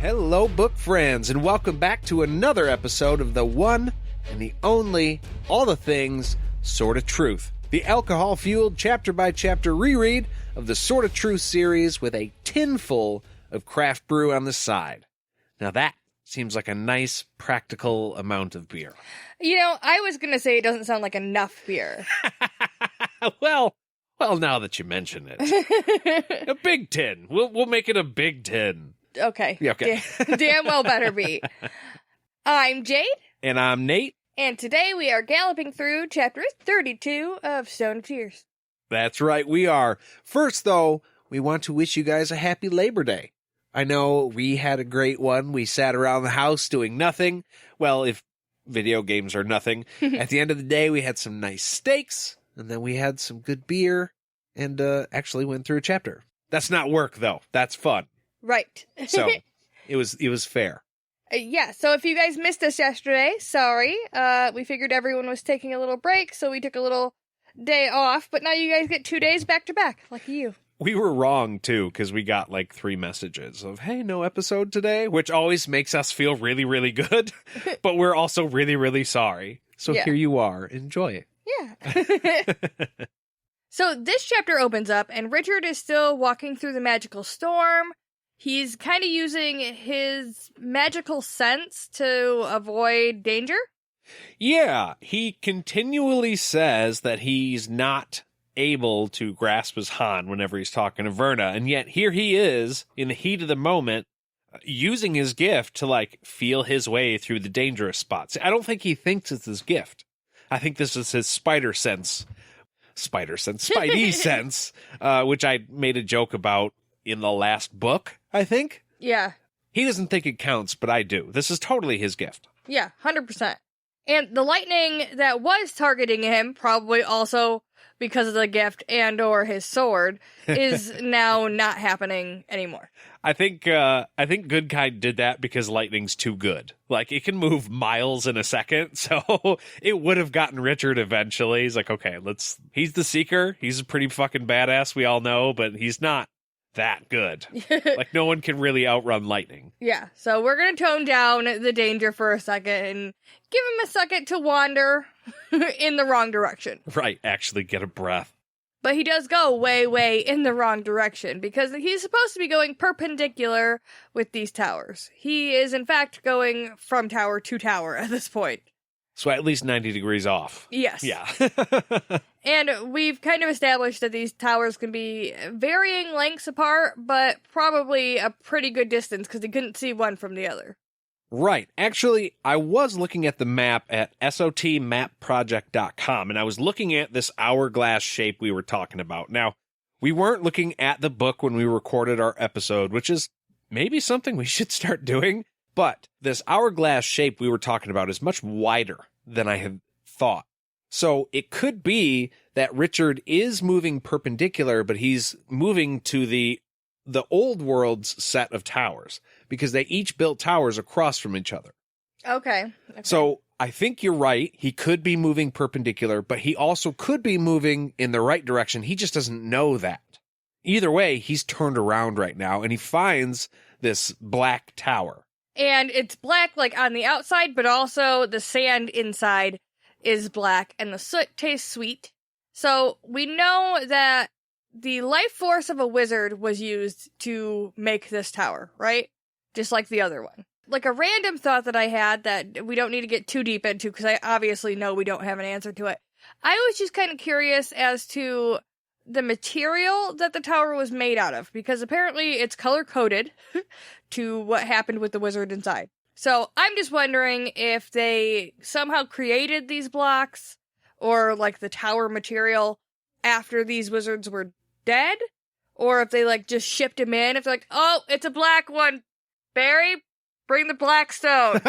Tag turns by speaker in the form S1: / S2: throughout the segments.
S1: Hello, book friends, and welcome back to another episode of the one and the only, all the things, Sort of Truth. The alcohol-fueled, chapter-by-chapter reread of the Sort of Truth series with a tin full of craft brew on the side. Now that seems like a nice, practical amount of beer.
S2: You know, I was going to say it doesn't sound like enough beer.
S1: Well, now that you mention it. A big tin. We'll make it a big tin.
S2: Okay.
S1: Yeah, okay.
S2: Damn well better be. I'm Jade.
S1: And I'm Nate.
S2: And today we are galloping through Chapter 32 of Stone of Tears.
S1: That's right, we are. First, though, we want to wish you guys a happy Labor Day. I know we had a great one. We sat around the house doing nothing. Well, if video games are nothing. At the end of the day, we had some nice steaks, and then we had some good beer, and actually went through a chapter. That's not work, though. That's fun.
S2: Right.
S1: So, it was fair.
S2: Yeah, so if you guys missed us yesterday, sorry. We figured everyone was taking a little break, so we took a little day off, but now you guys get 2 days back to back. Lucky you.
S1: We were wrong, too, because we got like 3 messages of, hey, no episode today, which always makes us feel really, really good, but we're also really, really sorry. So Here you are. Enjoy it.
S2: Yeah. So this chapter opens up, and Richard is still walking through the magical storm. He's kind of using his magical sense to avoid danger.
S1: Yeah, he continually says that he's not able to grasp his hand whenever he's talking to Verna, and yet here he is, in the heat of the moment, using his gift to, like, feel his way through the dangerous spots. I don't think he thinks it's his gift. I think this is his Spidey sense, which I made a joke about in the last book, I think.
S2: Yeah.
S1: He doesn't think it counts, but I do. This is totally his gift.
S2: Yeah, 100%. And the lightning that was targeting him, probably also because of the gift and or his sword, is now not happening anymore.
S1: I think Goodkind did that because lightning's too good. Like, it can move miles in a second, so it would have gotten Richard eventually. He's like, okay, he's the Seeker. He's a pretty fucking badass, we all know, but he's not that good. Like, no one can really outrun lightning.
S2: Yeah, so we're going to tone down the danger for a second and give him a second to wander in the wrong direction.
S1: Right, actually get a breath.
S2: But he does go way, way in the wrong direction because he's supposed to be going perpendicular with these towers. He is, in fact, going from tower to tower at this point.
S1: So at least 90 degrees off.
S2: Yes.
S1: Yeah.
S2: And we've kind of established that these towers can be varying lengths apart, but probably a pretty good distance because he couldn't see one from the other.
S1: Right. Actually, I was looking at the map at SOTmapproject.com, and I was looking at this hourglass shape we were talking about. Now, we weren't looking at the book when we recorded our episode, which is maybe something we should start doing. But this hourglass shape we were talking about is much wider than I had thought. So it could be that Richard is moving perpendicular, but he's moving to the old world's set of towers because they each built towers across from each other.
S2: Okay.
S1: So I think you're right. He could be moving perpendicular, but he also could be moving in the right direction. He just doesn't know that. Either way, he's turned around right now and he finds this black tower.
S2: And it's black, like, on the outside, but also the sand inside is black, and the soot tastes sweet. So we know that the life force of a wizard was used to make this tower, right? Just like the other one. Like a random thought that I had that we don't need to get too deep into, because I obviously know we don't have an answer to it. I was just kind of curious as to the material that the tower was made out of, because apparently it's color-coded to what happened with the wizard inside. So I'm just wondering if they somehow created these blocks, or like the tower material after these wizards were dead, or if they like just shipped them in. If they're like, oh, it's a black one, Barry, bring the black stone.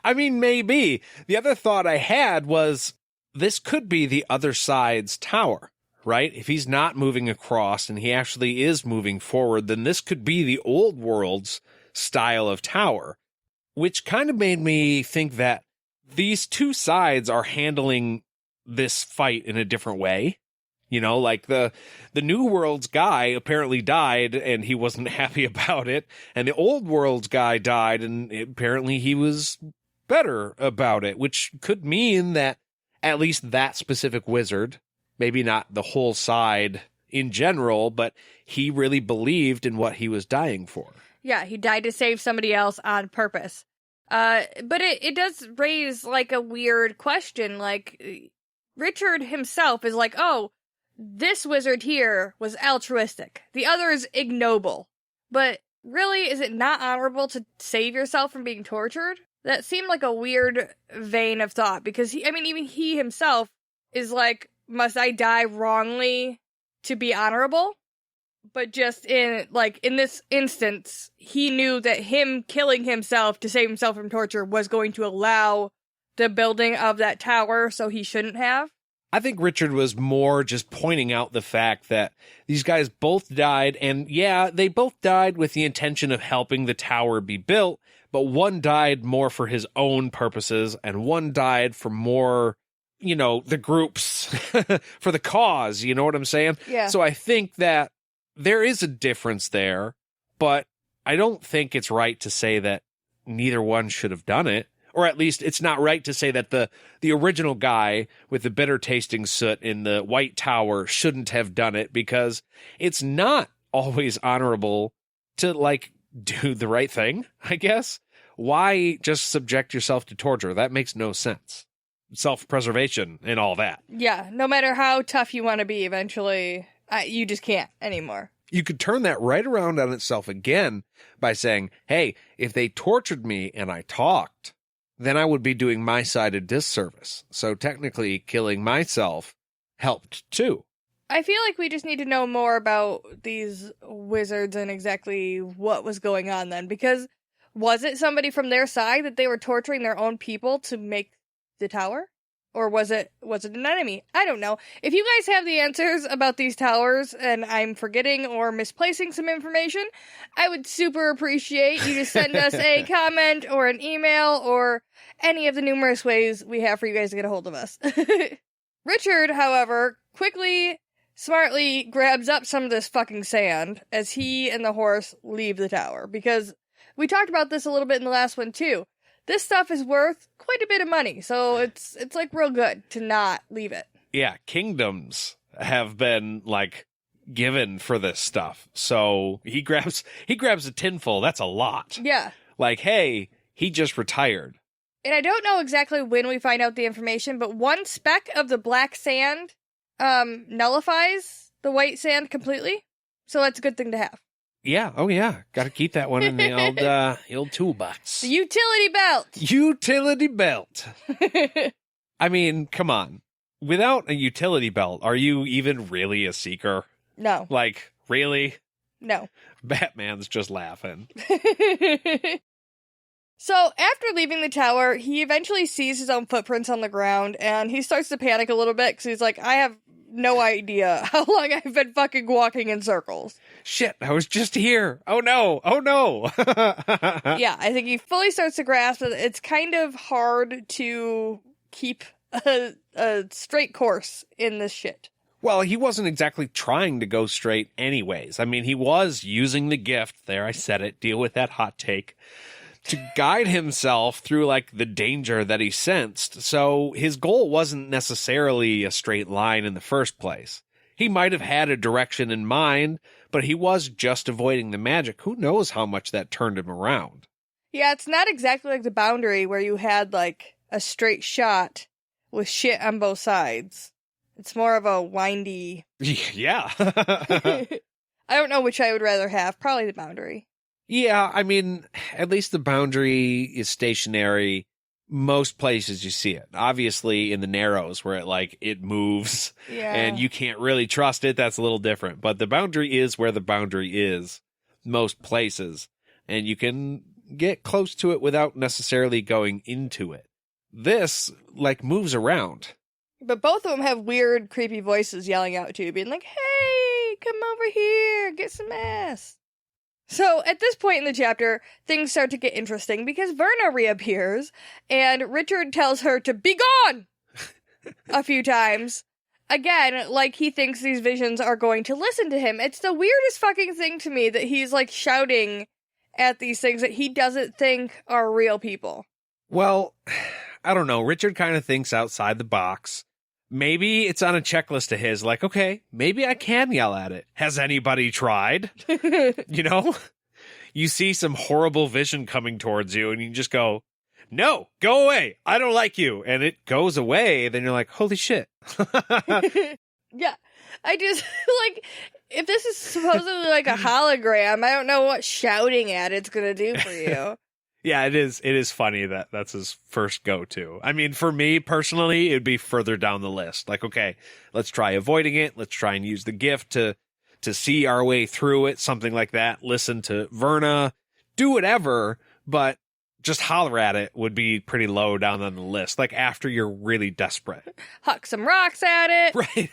S1: I mean, maybe. The other thought I had was this could be the other side's tower, right? If he's not moving across and he actually is moving forward, then this could be the old world's style of tower, which kind of made me think that these two sides are handling this fight in a different way. Like the New World's guy apparently died and he wasn't happy about it. And the Old World's guy died and apparently he was better about it, which could mean that at least that specific wizard, maybe not the whole side in general, but he really believed in what he was dying for.
S2: Yeah, he died to save somebody else on purpose. But it does raise, like, a weird question. Like, Richard himself is like, oh, this wizard here was altruistic. The other is ignoble. But really, is it not honorable to save yourself from being tortured? That seemed like a weird vein of thought, because even he himself is like, must I die wrongly to be honorable? But just in this instance, he knew that him killing himself to save himself from torture was going to allow the building of that tower, so he shouldn't have.
S1: I think Richard was more just pointing out the fact that these guys both died, and yeah, they both died with the intention of helping the tower be built, but one died more for his own purposes, and one died for more, the groups, for the cause, you know what I'm saying?
S2: Yeah.
S1: So I think that there is a difference there, but I don't think it's right to say that neither one should have done it. Or at least it's not right to say that the original guy with the bitter tasting soot in the White Tower shouldn't have done it, because it's not always honorable to, do the right thing, I guess. Why just subject yourself to torture? That makes no sense. Self-preservation and all that.
S2: Yeah, no matter how tough you want to be, eventually, you just can't anymore.
S1: You could turn that right around on itself again by saying, hey, if they tortured me and I talked, then I would be doing my side a disservice. So technically, killing myself helped too.
S2: I feel like we just need to know more about these wizards and exactly what was going on then. Because was it somebody from their side that they were torturing their own people to make the tower? Or was it an enemy? I don't know. If you guys have the answers about these towers and I'm forgetting or misplacing some information, I would super appreciate you to send us a comment or an email or any of the numerous ways we have for you guys to get a hold of us. Richard, however, quickly, smartly grabs up some of this fucking sand as he and the horse leave the tower. Because we talked about this a little bit in the last one too. This stuff is worth quite a bit of money, so it's real good to not leave it.
S1: Yeah, kingdoms have been given for this stuff. So he grabs a tinful. That's a lot.
S2: Yeah.
S1: Hey, he just retired.
S2: And I don't know exactly when we find out the information, but one speck of the black sand nullifies the white sand completely. So that's a good thing to have.
S1: Yeah. Oh, yeah. Got to keep that one in the old toolbox.
S2: The utility belt.
S1: Utility belt. I mean, come on. Without a utility belt, are you even really a seeker?
S2: No.
S1: Really?
S2: No.
S1: Batman's just laughing.
S2: So, after leaving the tower, he eventually sees his own footprints on the ground, and he starts to panic a little bit, because he's like, I have no idea how long I've been fucking walking in circles.
S1: Shit, I was just here. Oh no.
S2: Yeah, I think he fully starts to grasp that it's kind of hard to keep a straight course in this shit.
S1: Well, he wasn't exactly trying to go straight anyways. I mean, he was using the gift, there I said it, deal with that hot take, to guide himself through the danger that he sensed. So his goal wasn't necessarily a straight line in the first place. He might have had a direction in mind, but he was just avoiding the magic. Who knows how much that turned him around?
S2: Yeah, it's not exactly like the Boundary where you had a straight shot with shit on both sides. It's more of a windy.
S1: Yeah.
S2: I don't know which I would rather have. Probably the Boundary.
S1: Yeah, I mean, at least the Boundary is stationary. Most places you see it. Obviously, in the Narrows, where it moves,
S2: yeah,
S1: and you can't really trust it, that's a little different. But the Boundary is where the Boundary is, most places, and you can get close to it without necessarily going into it. This, moves around.
S2: But both of them have weird, creepy voices yelling out to you, being like, hey, come over here, get some ass. So, at this point in the chapter, things start to get interesting because Verna reappears, and Richard tells her to be gone a few times. again, like he thinks these visions are going to listen to him. It's the weirdest fucking thing to me that he's like shouting at these things that he doesn't think are real people.
S1: Well, I don't know. Richard kind of thinks outside the box. Maybe it's on a checklist of his, like, okay, maybe I can yell at it. Has anybody tried? You know? You see some horrible vision coming towards you, and you just go, no, go away. I don't like you. And it goes away. Then you're like, holy shit.
S2: Yeah. I just, like, if this is supposedly like a hologram, I don't know what shouting at it's going to do for you.
S1: Yeah, it is funny that that's his first go-to. I mean, for me personally, it'd be further down the list. Like, okay, let's try avoiding it. Let's try and use the gift to see our way through it, something like that. Listen to Verna, do whatever, but just holler at it would be pretty low down on the list, like after you're really desperate.
S2: Huck some rocks at it.
S1: Right.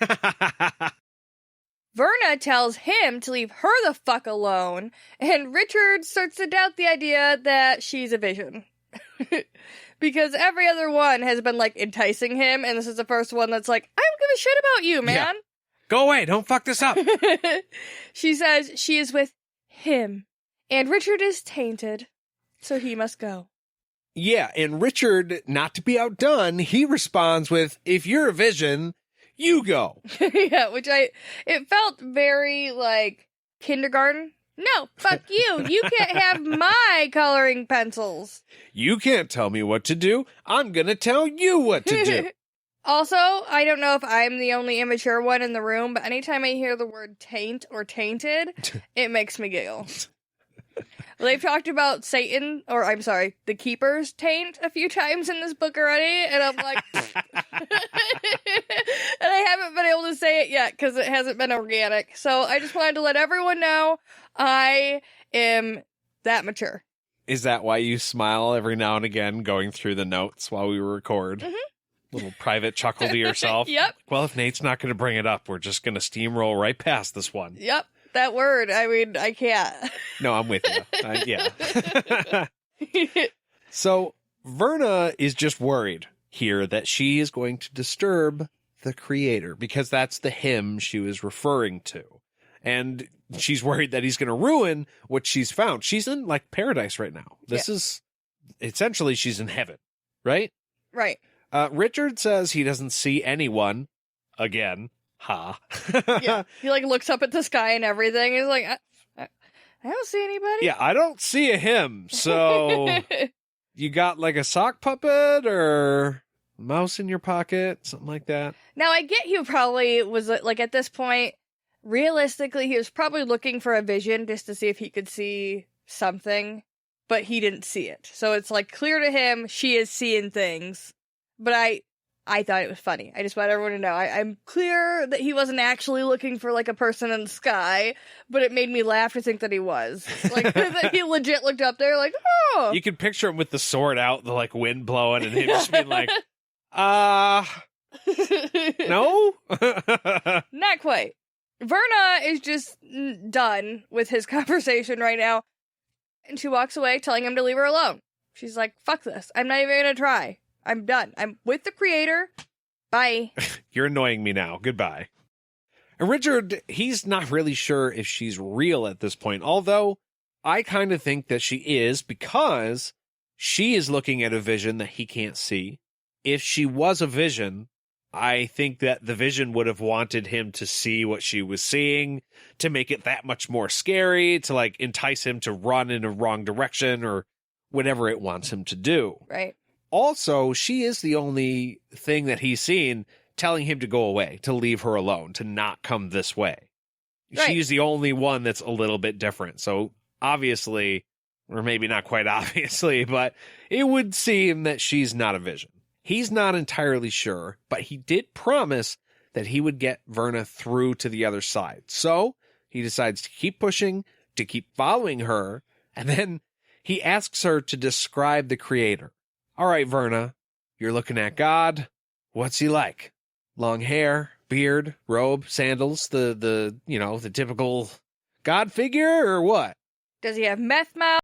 S2: Verna tells him to leave her the fuck alone, and Richard starts to doubt the idea that she's a vision. Because every other one has been, like, enticing him, and this is the first one that's like, I don't give a shit about you, man.
S1: Yeah. Go away, don't fuck this up.
S2: She says she is with him, and Richard is tainted, so he must go.
S1: Yeah, and Richard, not to be outdone, he responds with, if you're a vision, you go.
S2: Yeah, it felt very, like, kindergarten. No, fuck you. You can't have my coloring pencils.
S1: You can't tell me what to do. I'm gonna tell you what to do.
S2: Also, I don't know if I'm the only immature one in the room, but anytime I hear the word taint or tainted, it makes me giggle. They've talked about Satan, or I'm sorry, the Keeper's taint a few times in this book already, and I'm like, and I haven't been able to say it yet because it hasn't been organic. So I just wanted to let everyone know I am that mature.
S1: Is that why you smile every now and again going through the notes while we record?
S2: Mm-hmm.
S1: Little private chuckle to yourself?
S2: Yep.
S1: Well, if Nate's not going to bring it up, we're just going to steamroll right past this one.
S2: Yep. That word, I mean, I can't.
S1: No, I'm with you. Yeah. So, Verna is just worried here that she is going to disturb the creator because that's the him she was referring to. And she's worried that he's going to ruin what she's found. She's in, like, paradise right now. This is, essentially, she's in heaven, right?
S2: Right.
S1: Richard says he doesn't see anyone, again. Ha.
S2: Yeah. He like looks up at the sky and everything. He's like, I don't see anybody.
S1: Yeah, I don't see a him. So you got like a sock puppet or a mouse in your pocket, something like that.
S2: Now I get he probably was like at this point, realistically, he was probably looking for a vision just to see if he could see something, but he didn't see it. So it's like clear to him she is seeing things. But I thought it was funny. I just want everyone to know. I'm clear that he wasn't actually looking for, like, a person in the sky, but it made me laugh to think that he was. Like, that he legit looked up there like, oh!
S1: You can picture him with the sword out, the, like, wind blowing, and him just being like, no?
S2: Not quite. Verna is just done with his conversation right now, and she walks away telling him to leave her alone. She's like, fuck this. I'm not even gonna try. I'm done. I'm with the creator. Bye.
S1: You're annoying me now. Goodbye. And Richard, he's not really sure if she's real at this point, although I kind of think that she is because she is looking at a vision that he can't see. If she was a vision, I think that the vision would have wanted him to see what she was seeing, to make it that much more scary, to like entice him to run in a wrong direction or whatever it wants him to do.
S2: Right.
S1: Also, she is the only thing that he's seen telling him to go away, to leave her alone, to not come this way.
S2: Right.
S1: She's the only one that's a little bit different. So obviously, or maybe not quite obviously, but it would seem that she's not a vision. He's not entirely sure, but he did promise that he would get Verna through to the other side. So he decides to keep pushing, to keep following her, and then he asks her to describe the creator. All right, Verna, you're looking at God. What's he like? Long hair, beard, robe, sandals, the typical God figure or what?
S2: Does he have meth mouth?